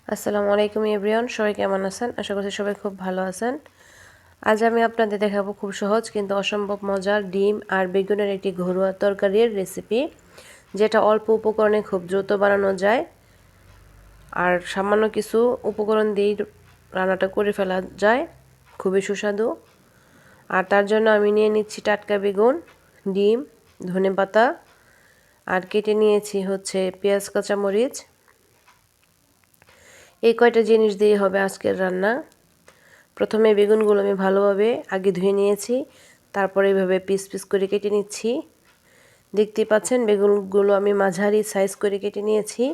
আসসালামু আলাইকুম এভরিওয়ান, সবাই কেমন আছেন? আশা করছি সবাই খুব ভালো আছেন। আজ আমি আপনাদের দেখাবো খুব সহজ কিন্তু অসম্ভব মজার ডিম আর বেগুনের একটি ঘরোয়া তরকারির রেসিপি, যেটা অল্প উপকরণে খুব দ্রুত বানানো যায় আর সামান্য কিছু উপকরণ দিয়েই রান্নাটা করে ফেলা যায়, খুবই সুস্বাদু। আর তার জন্য আমি নিয়ে নিচ্ছি টাটকা বেগুন, ডিম, ধনেপাতা আর কেটে নিয়েছি হচ্ছে পেঁয়াজ, কাঁচামরিচ। এই কয়টা জিনিস দিয়ে হবে আজকের রান্না। প্রথমে বেগুনগুলো আমি ভালোভাবে আগে ধুয়ে নিয়েছি, তারপরে এইভাবে পিস পিস করে কেটে নিচ্ছি। দেখতেই পাচ্ছেন বেগুনগুলো আমি মাঝারি সাইজ করে কেটে নিয়েছি।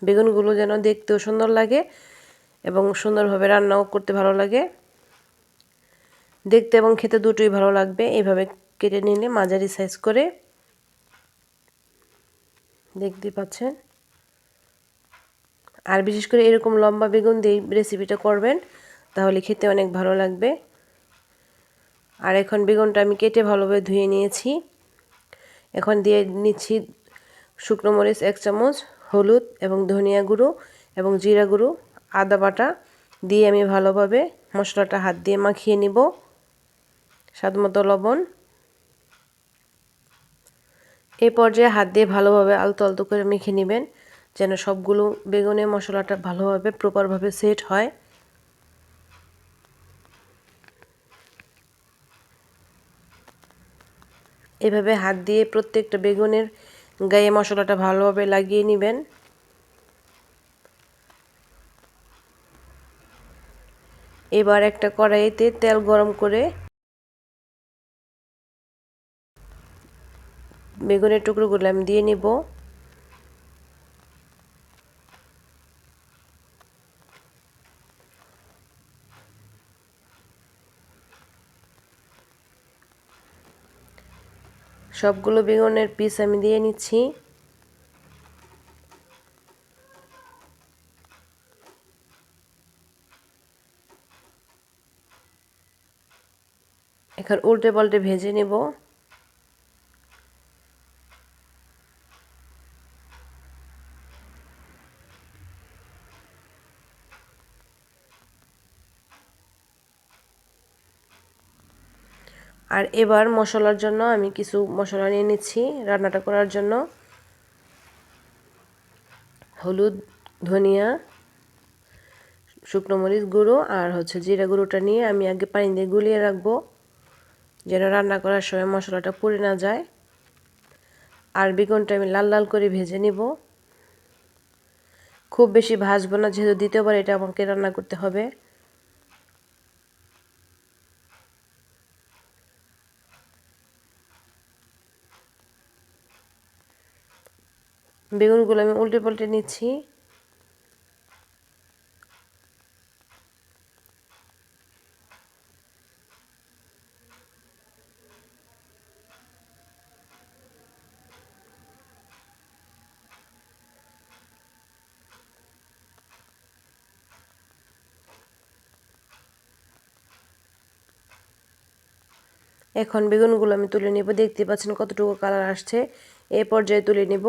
বেগুনগুলো যেন দেখতেও সুন্দর লাগে এবং সুন্দরভাবে রান্নাও করতে ভালো লাগে, দেখতে এবং খেতে দুটোই ভালো লাগবে। এইভাবে কেটে নিলে মাঝারি সাইজ করে, দেখতে পাচ্ছেন। আর বিশেষ করে এরকম লম্বা বেগুন দিয়ে রেসিপিটা করবেন, তাহলে খেতে অনেক ভালো লাগবে। আর এখন বেগুনটা আমি কেটে ভালোভাবে ধুয়ে নিয়েছি। এখন দিয়ে নিচ্ছি শুকনো মরিচ 1 চামচ, হলুদ এবং ধনিয়া গুঁড়ো এবং জিরা গুঁড়ো, আদা বাটা দিয়ে আমি ভালোভাবে মশলাটা হাত দিয়ে মাখিয়ে নিব। স্বাদমতো লবণ। এই পর্যায়ে হাত দিয়ে ভালোভাবে আলতো আলতো করে মেখে নেবেন, যেন সবগুলো বেগুনে মশলাটা ভালোভাবে প্রপারভাবে সেট হয়। এভাবে হাত দিয়ে প্রত্যেকটা বেগুনের গায়ে মশলাটা ভালোভাবে লাগিয়ে নেবেন। এবার একটা কড়াইতে তেল গরম করে বেগুনের টুকরোগুলো আমি দিয়ে নিব। সবগুলো বেগুনের পিস আমি দিয়ে নিচ্ছি। এখন উল্টে পাল্টে ভেজে নেব। আর এবার মশলার জন্য আমি কিছু মশলা নিয়ে নিচ্ছি রান্নাটা করার জন্য। হলুদ, ধনিয়া, শুকনো মরিচ গুঁড়ো আর হচ্ছে জিরা গুঁড়োটা নিয়ে আমি আগে পানি দিয়ে গুলিয়ে রাখবো, যেন রান্না করার সময় মশলাটা পুড়ে না যায়। আর বেগুনটা আমি লাল লাল করে ভেজে নিব। খুব বেশি ভাজবো না, যেহেতু দ্বিতীয়বার এটা আমাকে রান্না করতে হবে। বেগুনগুলো আমি উল্টে পাল্টে নিচ্ছি। এখন বেগুনগুলো আমি তুলে নেব। দেখতে পাচ্ছেন কতটুকু কালার আসছে। এই পর্যায়ে তুলে নেব।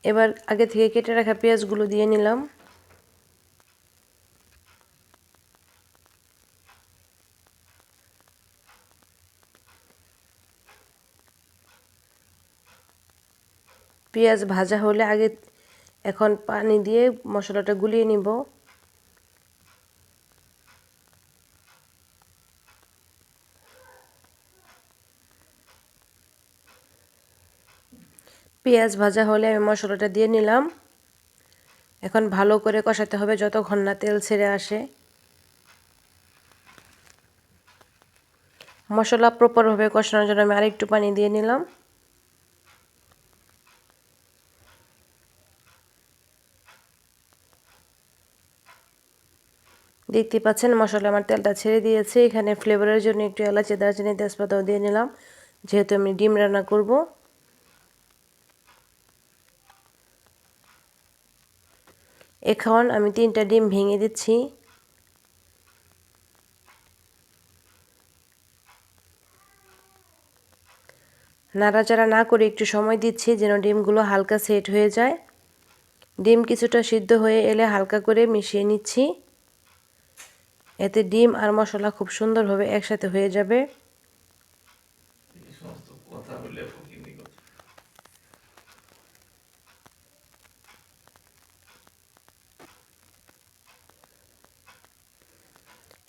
এবার আগে থেকে কেটে রাখা পেঁয়াজগুলো দিয়ে নিলাম। পেঁয়াজ ভাজা হলে এখন পানি দিয়ে মশলাটা গুলিয়ে নিব। পেঁয়াজ ভাজা হলে আমি মশলাটা দিয়ে নিলাম। এখন ভালো করে কষাতে হবে যতক্ষণ না তেল ছেড়ে আসে। মশলা প্রপারভাবে কষানোর জন্য আমি আরেকটু পানি দিয়ে নিলাম। দেখতে পাচ্ছেন মশলা আমার তেলটা ছেড়ে দিয়েছে। এখানে ফ্লেভারের জন্য একটু এলাচি, দারচিনি, তেজপাতাও দিয়ে নিলাম, যেহেতু আমি ডিম রান্না করব। এখন আমি 3টা ডিম ভেঙে দিচ্ছি। নাড়াচাড়া না করে একটু সময় দিচ্ছি যেন ডিমগুলো হালকা সেট হয়ে যায়। ডিম কিছুটা সিদ্ধ হয়ে এলে হালকা করে মিশিয়ে নিচ্ছি। এতে ডিম আর মশলা খুব সুন্দরভাবে একসাথে হয়ে যাবে।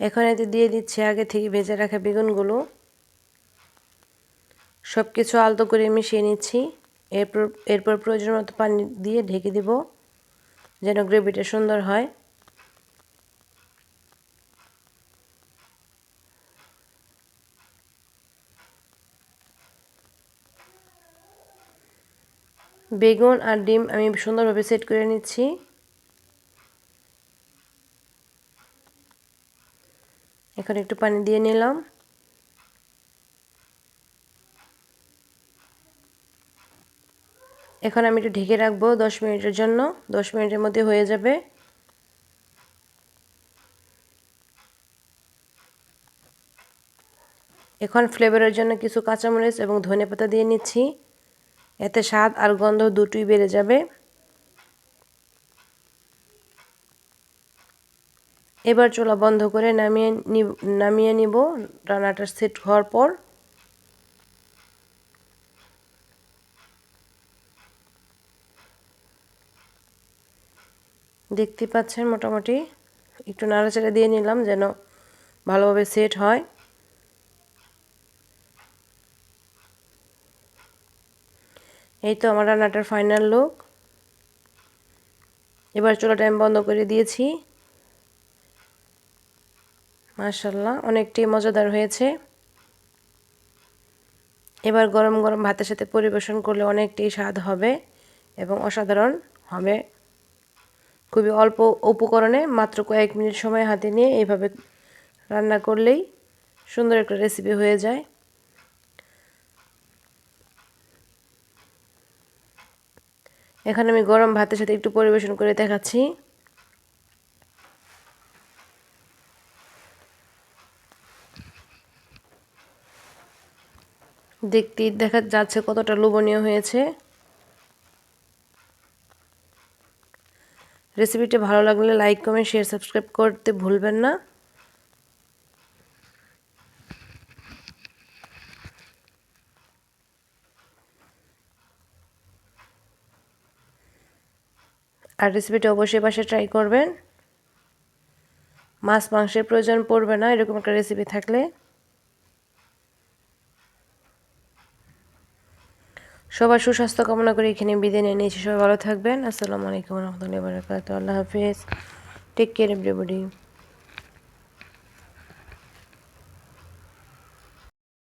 এখন এতে দিয়ে দিচ্ছি আগে থেকে ভেজে রাখা বেগুনগুলো। সব কিছু আলতো করে মিশিয়ে নিচ্ছি। এরপর প্রয়োজন মতো পানি দিয়ে ঢেকে দেব যেন গ্রেভিটা সুন্দর হয়। বেগুন আর ডিম আমি সুন্দরভাবে সেট করে নিচ্ছি। এখন একটু পানি দিয়ে নিলাম। এখন আমি একটু ঢেকে রাখবো 10 মিনিটের জন্য। 10 মিনিটের মধ্যে হয়ে যাবে। এখন ফ্লেভারের জন্য কিছু কাঁচামরিচ এবং ধনেপাতা দিয়ে নিচ্ছি। এতে স্বাদ আর গন্ধ দুটোই বেড়ে যাবে। এবার চুলা বন্ধ করে নামিয়ে নিব রান্নাটা সেট হওয়ার পর। দেখতে পাচ্ছেন মোটামুটি একটু নাড়াচাড়া দিয়ে নিলাম যেন ভালোভাবে সেট হয়। এই তো আমার রান্নাটার ফাইনাল লুক। এবার চুলাটা আমি বন্ধ করে দিয়েছি। মাশাআল্লাহ অনেকটাই মজাদার হয়েছে। এবার গরম গরম ভাতের সাথে পরিবেশন করলে অনেকটাই স্বাদ হবে এবং অসাধারণ হবে। খুবই অল্প উপকরণে মাত্র কয়েক মিনিট সময় হাতে নিয়ে এইভাবে রান্না করলেই সুন্দর একটা রেসিপি হয়ে যায়। এখন আমি গরম ভাতের সাথে একটু পরিবেশন করে দেখাচ্ছি। দেখতেই দেখা যাচ্ছে কতটা লোভনীয় হয়েছে। রেসিপিটি ভালো লাগলে লাইক, কমেন্ট, শেয়ার, সাবস্ক্রাইব করতে ভুলবেন না। আর রেসিপিটা অবশ্যই বাসায় ট্রাই করবেন। মাছ মাংসের প্রয়োজন পড়বে না এরকম একটা রেসিপি থাকলে। সবার সুস্বাস্থ্য কামনা করে এখানে বিদায় নিয়ে নিয়েছি। সবাই ভালো থাকবেন। আসসালামু আলাইকুম ওয়া রাহমাতুল্লাহি ওয়া বারাকাতুহু। আল্লাহ হাফেজ। Take care everybody.